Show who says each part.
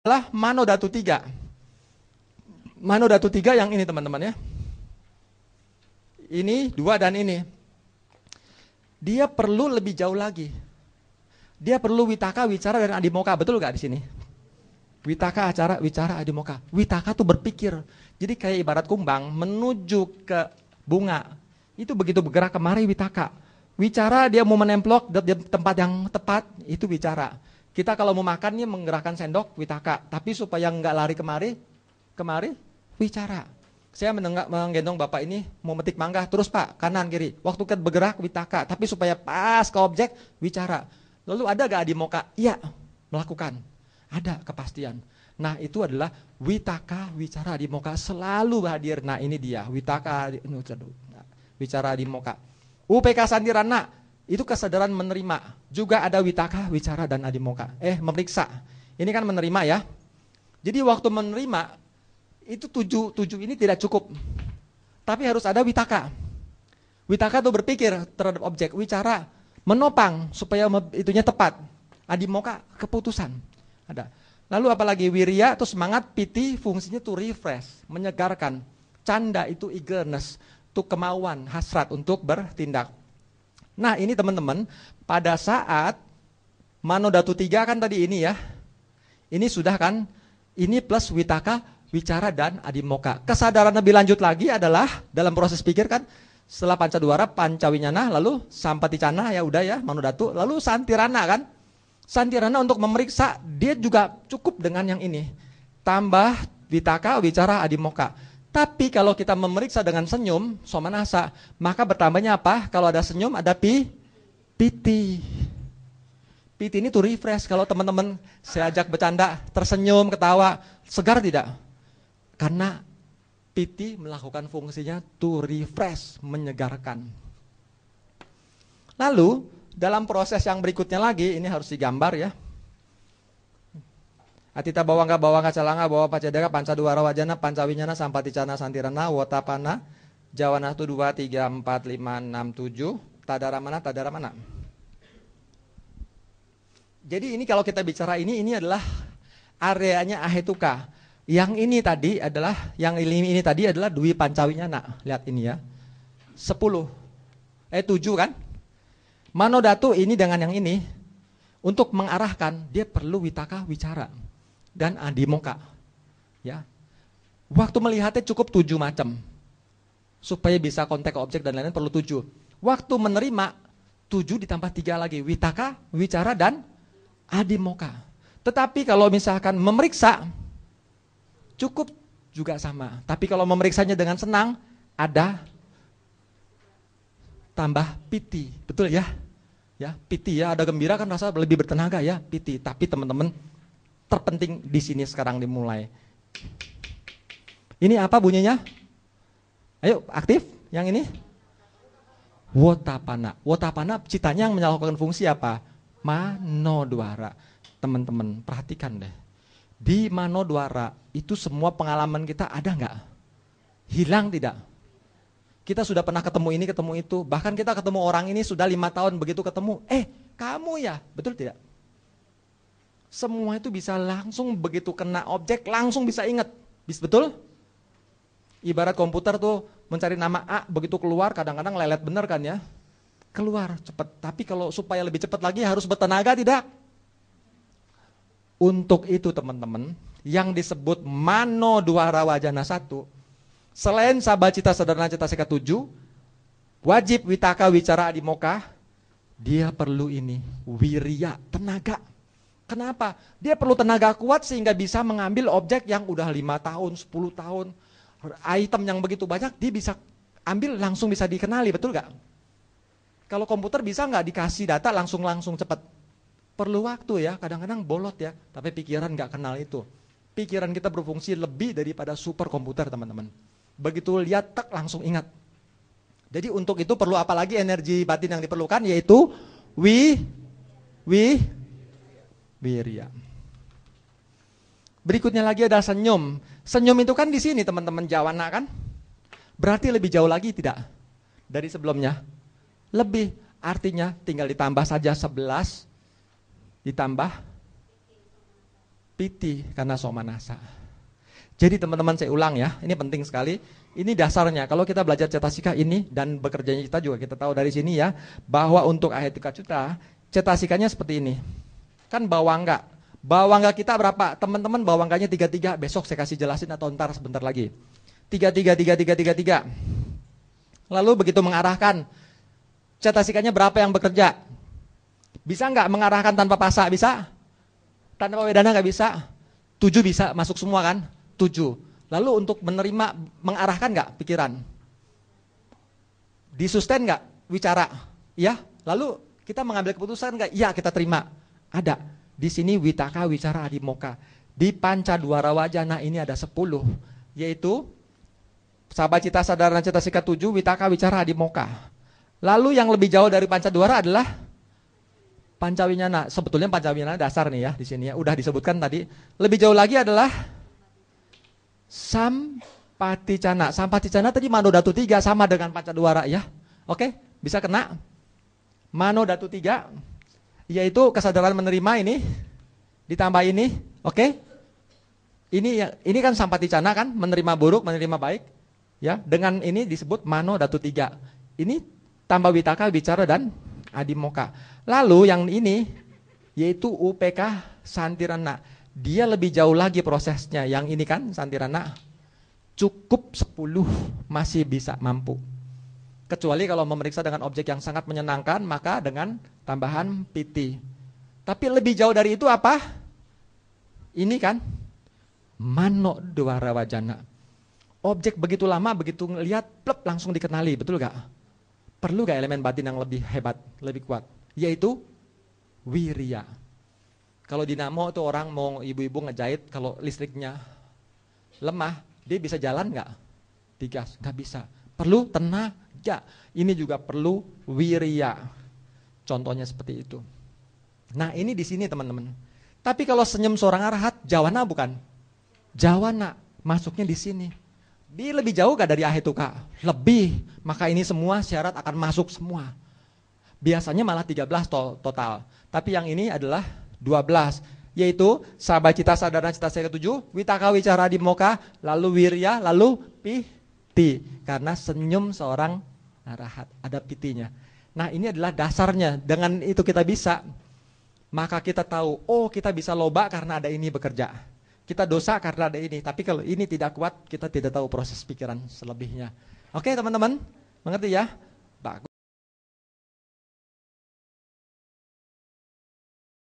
Speaker 1: adalah Mano Dhatu 3. Mano Dhatu 3 yang ini teman-teman ya. Ini 2 dan ini. Dia perlu lebih jauh lagi. Dia perlu Witaka, Wicara, dan Adimoka. Betul gak di sini? Witaka, Acara, Wicara, Adimoka. Witaka tuh berpikir. Jadi kayak ibarat kumbang menuju ke bunga. Itu begitu bergerak kemari Witaka. Wicara dia mau menemplok di tempat yang tepat, itu Wicara. Kita kalau mau makan nih menggerakkan sendok, Witaka. Tapi supaya nggak lari kemari, Wicara. Saya menggendong bapak ini mau metik mangga, terus Pak, kanan kiri. Waktu kita bergerak, Witaka. Tapi supaya pas ke objek, Wicara. Lalu ada gak Adimoka? Iya, melakukan. Ada kepastian. Nah itu adalah Witaka, Wicara, Adimoka selalu hadir. Nah ini dia, Witaka, Wicara, Adimoka. UPK Santirana, itu kesadaran menerima. Juga ada Witaka, Wicara, dan Adimoka. Memeriksa. Ini kan menerima ya. Jadi waktu menerima, itu tujuh ini tidak cukup. Tapi harus ada Witaka. Witaka itu berpikir terhadap objek. Wicara, menopang supaya itunya tepat. Adimoka, keputusan. Ada. Lalu apalagi Wirya itu semangat, Piti fungsinya to refresh, menyegarkan. Canda itu eagerness, itu kemauan, hasrat untuk bertindak. Nah ini teman-teman, pada saat Mano Dhatu 3 kan tadi ini ya. Ini sudah kan, ini plus Witaka, Wicara, dan Adimoka. Kesadaran lebih lanjut lagi adalah dalam proses pikir kan, setelah Pancadwara, Pancawinyana, lalu Sampaticana ya udah ya, Mano Dhatu, lalu Santirana kan. Santirana untuk memeriksa, dia juga cukup dengan yang ini. Tambah Witaka, Wicara, Adimoka. Tapi kalau kita memeriksa dengan senyum, Somanasa, maka bertambahnya apa? Kalau ada senyum, ada Piti. Piti ini to refresh. Kalau teman-teman saya ajak bercanda, tersenyum, ketawa, segar tidak? Karena Piti melakukan fungsinya to refresh, menyegarkan. Lalu, dalam proses yang berikutnya lagi, ini harus digambar ya. Atita bawangga calanga bawa pacedaka Pancadwara wajana Pancawinyana Sampaticana Santirana Wotapana Jawana itu 2 3 4 5 6 7 tadara mana. Jadi ini kalau kita bicara ini adalah areanya Ahetuka. Yang ini tadi adalah Dwi Pancawinyana. Lihat ini ya. 7 kan? Mano Dhatu ini dengan yang ini untuk mengarahkan dia perlu Witaka, Wicara, dan Adimoka. Ya. Waktu melihatnya cukup 7 macam. Supaya bisa kontak ke objek dan lain-lain perlu 7. Waktu menerima 7 ditambah 3 lagi, Witaka, Wicara, dan Adimoka. Tetapi kalau misalkan memeriksa cukup juga sama. Tapi kalau memeriksanya dengan senang ada tambah Piti. Betul ya? Ya, Piti ya, ada gembira kan rasa lebih bertenaga ya, Piti. Tapi teman-teman, terpenting di sini sekarang dimulai. Ini apa bunyinya? Ayo, aktif yang ini. Wotapana. Wotapana citanya yang melakukan fungsi apa? Manodwara. Teman-teman, perhatikan deh. Di Manodwara itu semua pengalaman kita ada nggak? Hilang tidak? Kita sudah pernah ketemu ini, ketemu itu. Bahkan kita ketemu orang ini sudah 5 tahun begitu ketemu. Kamu ya? Betul tidak? Semua itu bisa langsung begitu kena objek, langsung bisa ingat. Betul? Ibarat komputer tuh mencari nama A, begitu keluar kadang-kadang lelet bener kan ya. Keluar cepat. Tapi kalau supaya lebih cepat lagi harus bertenaga tidak? Untuk itu teman-teman, yang disebut Manodwara Wajana 1, selain Sabacita Sadarana Cita Sika 7, wajib Witaka, Wicara, Adimoka, dia perlu ini, Wirya, tenaga. Kenapa? Dia perlu tenaga kuat sehingga bisa mengambil objek yang udah 5 tahun, 10 tahun, item yang begitu banyak, dia bisa ambil langsung bisa dikenali, betul gak? Kalau komputer bisa gak dikasih data langsung cepat? Perlu waktu ya, kadang-kadang bolot ya, tapi pikiran gak kenal itu. Pikiran kita berfungsi lebih daripada super komputer teman-teman. Begitu lihat tak langsung ingat. Jadi untuk itu perlu apalagi energi batin yang diperlukan yaitu Wirya. Berikutnya lagi ada senyum. Senyum itu kan di sini teman-teman Jawana kan? Berarti lebih jauh lagi tidak? Dari sebelumnya? Lebih, artinya tinggal ditambah saja 11 ditambah piti karena somanasa. Jadi teman-teman saya ulang ya, ini penting sekali. Ini dasarnya, kalau kita belajar cetasika ini dan bekerjanya kita juga kita tahu dari sini ya, bahwa untuk ahetika cuta, cetasikanya seperti ini. Kan bawangga. Bawangga kita berapa? Teman-teman bawangganya 33, besok saya kasih jelasin atau ntar sebentar lagi. 33. Lalu begitu mengarahkan, cetasikanya berapa yang bekerja? Bisa nggak mengarahkan tanpa pasa? Bisa? Tanpa wedana nggak bisa? 7 bisa masuk semua kan? 7. Lalu untuk menerima, mengarahkan nggak pikiran? Disusten nggak wicara? Ya. Lalu kita mengambil keputusan nggak? Ya, kita terima. Ada. Di sini witaka, wicara, adimoka. Di Pancadwara Wajana ini ada 10. Yaitu Sabacita, Sadharana, Cetasika 7, witaka, wicara, adimoka. Lalu yang lebih jauh dari Pancadwara adalah Pancawinyana. Sebetulnya Pancawinyana dasar nih ya di sini ya. Udah disebutkan tadi. Lebih jauh lagi adalah Sampaticana. Sampaticana tadi Manodatu 3 sama dengan Pancadwara ya. Oke, bisa kena. Manodatu 3 yaitu kesadaran menerima ini ditambah ini. Oke. Ini kan Sampaticana kan, menerima buruk, menerima baik. Ya, dengan ini disebut Manodatu 3. Ini tambah witaka, bicara dan adimoka. Lalu yang ini yaitu UPK Santirana. Dia lebih jauh lagi prosesnya. Yang ini kan Santirana cukup 10 masih bisa mampu. Kecuali kalau memeriksa dengan objek yang sangat menyenangkan, maka dengan tambahan piti. Tapi lebih jauh dari itu apa? Ini kan Manodwara Wajana. Objek begitu lama, begitu ngelihat, plep, langsung dikenali, betul gak? Perlu gak elemen batin yang lebih hebat, lebih kuat? Yaitu wirya. Kalau dinamo itu orang mau ibu-ibu ngejahit, kalau listriknya lemah, dia bisa jalan nggak? Digas, nggak bisa. Perlu tenaga. Ini juga perlu wirya. Contohnya seperti itu. Nah ini di sini teman-teman. Tapi kalau senyum seorang arahat, jawana bukan? Jawana masuknya di sini. Dia lebih jauh gak dari ahetuka? Lebih. Maka ini semua syarat akan masuk semua. Biasanya malah 13 total. Tapi yang ini adalah 12, yaitu Sabacita, Sadharana, Cetasika 7, witaka, wicara, adimoka, lalu wirya, lalu piti. Karena senyum seorang arahat, ada pitinya. Nah ini adalah dasarnya. Dengan itu kita bisa, maka kita tahu, oh kita bisa loba karena ada ini bekerja. Kita dosa karena ada ini. Tapi kalau ini tidak kuat, kita tidak tahu proses pikiran selebihnya. Oke teman-teman, mengerti ya? Bagus.